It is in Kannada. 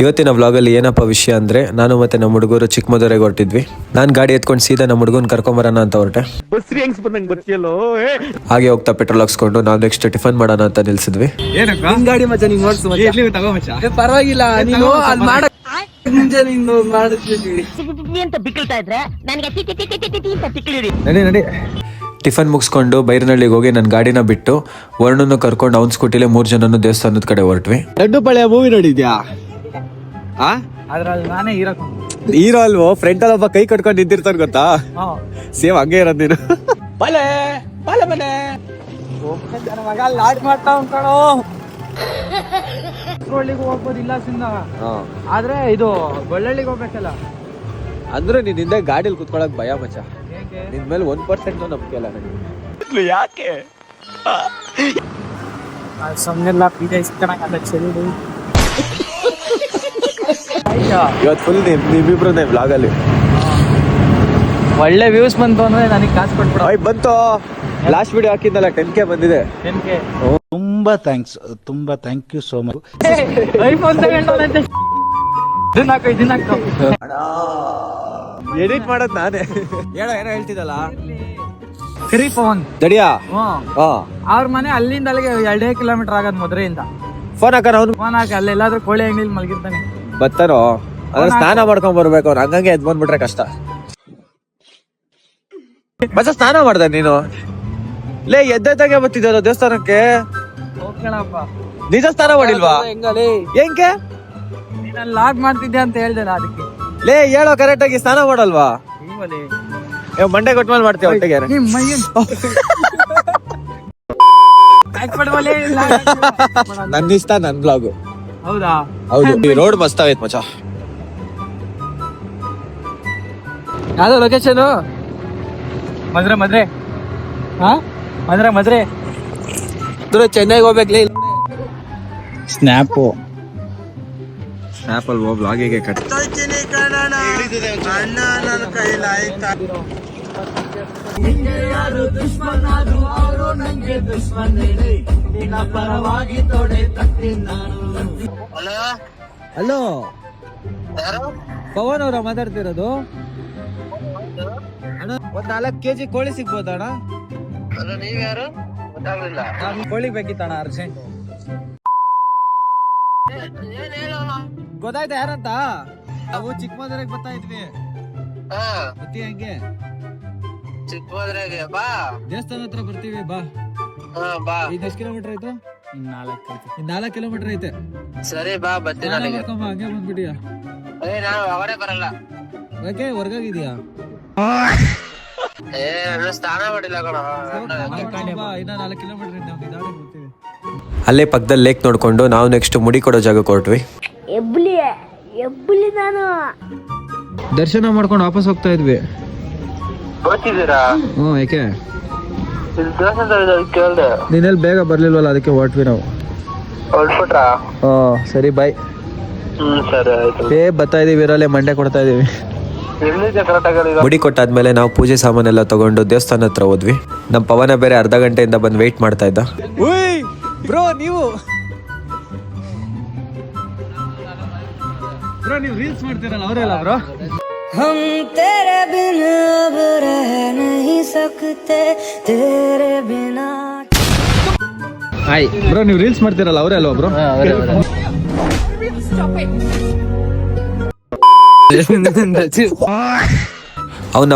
ಇವತ್ತಿನ ವ್ಲಾಗಲ್ಲಿ ಏನಪ್ಪ ವಿಷಯ ಅಂದರೆ ನಾನು ಮತ್ತೆ ನಮ್ಮ ಹುಡುಗರು ಚಿಕ್ಕಮದುರೆಗೆ ಹೊರಟಿದ್ವಿ. ನಾನು ಗಾಡಿ ಎತ್ಕೊಂಡು ಸೀದಾ ನಮ್ಮ ಹುಡುಗನ ಕರ್ಕೊಂಬರೋಣ ಅಂತ ಹೊರಟೆ. ಹಾಗೆ ಹೋಗ್ತಾ ಪೆಟ್ರೋಲ್ ಹಾಕ್ಸ್ಕೊಂಡು ನಾವು ನೆಕ್ಸ್ಟ್ ಟಿಫನ್ ಮಾಡೋಣ ಅಂತ ನಿಲ್ಸಿದ್ವಿ. ಗಾಡಿ ಮಚ್ಚ ನೀನ್ ಪರವಾಗಿಲ್ಲ ನೀನು ಅಲ್ಲಿ ಮಾಡ ಟಿಫನ್ ಮುಗಿಸ್ಕೊಂಡು ಬೈರನಹಳ್ಳಿಗೆ ಹೋಗಿ ನನ್ನ ಗಾಡಿನ ಬಿಟ್ಟು ವರ್ಣನ್ನು ಕರ್ಕೊಂಡು ಅವ್ನ ಸ್ಕೂಟಿಲೆ 3 ಜನನು ದೇವಸ್ಥಾನದ ಕಡೆ ಹೊರಟ್ವಿ. ದೊಡ್ಡ ಪಳೆಯ ಮೂವಿ ನೋಡಿದ್ಯಾ? ಅದ್ರಲ್ಲಿ ನಾನೇ ಹೀರೋ ಅಲ್ವೋ, ಫ್ರಂಟ್ ಅಲ್ಲಿ ಒಬ್ಬ ಕೈ ಕಟ್ಕೊಂಡು ನಿಂತಿರ್ತಾರ ಗೊತ್ತಾ, ಸೇಮ್ ಹಂಗೆ ಇರೋದ್ ನೀನು. ಬಲೆ ಬಲೆ ಬಲೆ ಮಗ ಲಾಡ್ ಮಾಡ್ತಾ ಉಂಟಾಣೋ. ಹೋಗ್ಬೋದು ಇಲ್ಲಾಸಿಂದ, ಆದ್ರೆ ಇದು ಬಳ್ಳಳ್ಳಿಗೆ ಹೋಗ್ಬೇಕಲ್ಲ. ಅಂದ್ರೆ ನೀನ್ ಹಿಂದೆ ಗಾಡಿಲಿ ಕುತ್ಕೊಳಕ್ ಭಯ ಮಚ್ಚ. ನಿನ್ ಮೇಲೆ 1% ನಂಬಿಕೆ ಇಲ್ಲ ನನಗೆ. ಯಾಕೆ ಸುಮ್ಮನೆಲ್ಲ ಇವತ್ತು ಫುಲ್ ನೀವಿಬ್ರೇ ವ್ಲಾಗ್ ಅಲ್ಲಿ. ಒಳ್ಳೆ ವ್ಯೂಸ್ ಬಂತು ಅಂದ್ರೆ ನನಗೆ ಕಾಸು ಕೊಟ್ಬಿಡ. ಬಂತು, ಲಾಸ್ಟ್ ವಿಡಿಯೋ ಹಾಕಿದ್ದಲ್ಲ 10K ಬಂದಿದೆ. 10K ತುಂಬಾ ಥ್ಯಾಂಕ್ಸ್, ತುಂಬಾ thank you so much. Edit ಮಾಡೋದ್ ನಾನೇ. ಏನೋ ಹೇಳ್ತಿದ್ದಲ್ಲ ದಡಿಯಾ ಅವ್ರ ಮನೆ ಅಲ್ಲಿಂದ ಅಲ್ಲಿಗೆ 2 ಕಿಲೋಮೀಟರ್ ಆಗದ್ ಮದುರೆಯಿಂದ. ಫೋನ್ ಹಾಕ, ಅವ್ನು ಫೋನ್ ಹಾಕಿ ಅಲ್ಲಿ ಎಲ್ಲಾದ್ರೂ ಕೋಳಿ ಅಂಗಡಿಲಿ ಮಲಗಿರ್ತಾನೆ. ಬರ್ತಾರೋ ಅದ್ರ ಸ್ನಾನ ಮಾಡ್ಕೊಂಡ್ ಬರ್ಬೇಕು. ಅವ್ರು ಹಂಗಂಗೆ ಎದ್ ಬಂದ್ಬಿಟ್ರೆ ಕಷ್ಟ. ಬಸ್ ಸ್ನಾನ ಮಾಡ್ದ ನೀನು? ಲೇ ಎದ್ದಾಗೆ ಬರ್ತಿದ್ದ ದೇವಸ್ಥಾನಕ್ಕೆ. ನಿಜ ಸ್ನಾನ ಮಾಡಿಲ್ವಾ? ಹೆಂಗೆ ನೀನ್ ಲಾಗ್ ಮಾಡ್ತಿದ್ದೆ ಅಂತ ಹೇಳ್ದೆ ಅದಕ್ಕೆ. ಲೇ ಹೇಳೋ ಕರೆಕ್ಟ್ ಆಗಿ ಸ್ನಾನ ಮಾಡಲ್ವಾ? ಮಂಡೆ ಕೊಟ್ಮೇಲೆ ಮಾಡ್ತೀವಿ ಒಟ್ಟಿಗೆ. ನನ್ ಇಷ್ಟ, ನನ್ ಬ್ಲಾಗ್. ಹೌದಾ? ಹೌದು. ರೋಡ್ ಮಸ್ತ್ ಆಗೈತ್ ಮಚ. ಯಾವ್ದು ಲೊಕೇಶನ್? ಮದ್ರೆ ಮದ್ರೆ ಮದ್ರೆ ಮದ್ರೆ ಚೆನ್ನೈಗೆ ಹೋಗ್ಬೇಕ್ಲಿ. ಸ್ನ್ಯಾಪು ಸ್ನ್ಯಾಪಲ್ಲಿ ಬ್ಲಾಗಿಗೆ ಕಟ್. ಹಲೋ, ಪವನ್ ಅವರ ಮಾತಾಡ್ತಿರೋದು? ಒಂದ್ 4 kg ಕೋಳಿ ಸಿಗ್ಬೋದಣ್ಣ? ನಾನು ಕೋಳಿ ಬೇಕಿತ್ತಣ್ಣ, ಅರ್ಜೆಂಟ್. ಗೊತ್ತಾಯ್ತಾ ಯಾರಂತ? ನಾವು ಚಿಕ್ಕಮದುರೆಗೆ ಬರ್ತಾ ಇದ್ವಿ. ಬತ್ತಿ ಹಂಗೆ ಚಿಕ್ಕಮದುರೆಗೆ ಬಾ, ದೇವಸ್ಥಾನ ಹತ್ರ ಬರ್ತೀವಿ ಬಾ. ಈಗ ಎಷ್ಟು ಕಿಲೋಮೀಟರ್ ಆಯ್ತು? 4 ಕಿಲೋಮೀಟರ್ ಐತೆ. ಸರಿ ಬಾ, ಬರ್ತೀನಿ. ಹಂಗೆ ಬಂದ್ಬಿಟ್ಟಿಯಾ? ನಾನು ಹೊರಗಡೆ ಬರಲ್ಲ. ಯಾಕೆ ಹೊರಗಾಗಿದ್ಯಾ? ಸ್ನಾನ ಮಾಡಿಲ್ಲ ಕಣ. ಇನ್ನ 4 ಕಿಲೋಮೀಟರ್ ಐತೆ, ಬರ್ತೀವಿ. ಅಲ್ಲೇ ಪಕ್ಕದಲ್ಲಿ ಲೇಕ್ ನೋಡ್ಕೊಂಡು ನಾವು ನೆಕ್ಸ್ಟ್ ಮುಡಿ ಕೊಡೋ ಜಾಗಕ್ಕೆ ಹೊರಟ್ವಿ. ನಾನು ದರ್ಶನ ಮಾಡ್ಕೊಂಡು ವಾಪಸ್ ಹೋಗ್ತಾ ಇದ್ವಿ. ಗೊತ್ತಿದ್ದೀರಾ? ಯಾಕೆ ಕೇಳ್ದೆ, ನೀನೆಲ್ಲಿ ಬೇಗ ಬರ್ಲಿಲ್ವಲ್ಲ, ಅದಕ್ಕೆ ಹೊರಟ್ವಿ ನಾವು. ಹೊರಟ್ಬಿಟ್ರಾ? ಸರಿ ಬಾಯ್. ಸರಿ ಆಯ್ತು. ಬರ್ತಾ ಇದೀವಿ, ಇರಲ್ಲೇ ಮಂಡೆ ಕೊಡ್ತಾ ಇದೀವಿ. ಎಲ್ಲಿದೆ ಕರೆಕ್ಟ್ ಆಗಿ? ಮುಡಿ ಕೊಟ್ಟಾದ್ಮೇಲೆ ನಾವು ಪೂಜೆ ಸಾಮಾನೆಲ್ಲ ತಗೊಂಡು ದೇವಸ್ಥಾನ ಹತ್ರ ಹೋದ್ವಿ. ನಮ್ಮ ಪವನ ಬೇರೆ ಅರ್ಧ ಗಂಟೆಯಿಂದ ಬಂದು ವೆಯ್ಟ್ ಮಾಡ್ತಾ ಇದ್ದ. ಬ್ರೋ ನೀವು ನೀವು ರೀಲ್ಸ್ ಮಾಡ್ತೀರಲ್ಲ ಅವರೆಲ್ಲ ಬ್ರೋ? हम तेरे बिना अब रह नहीं सकते, तेरे बिना. ಹಾಯ್ ಬ್ರೋ, ನೀವು ರೀಲ್ಸ್ ಮಾಡ್ತೀರಲ್ಲ ಅವರೇ ಅಲ್ವಾ ಬ್ರೋ? ಅವನ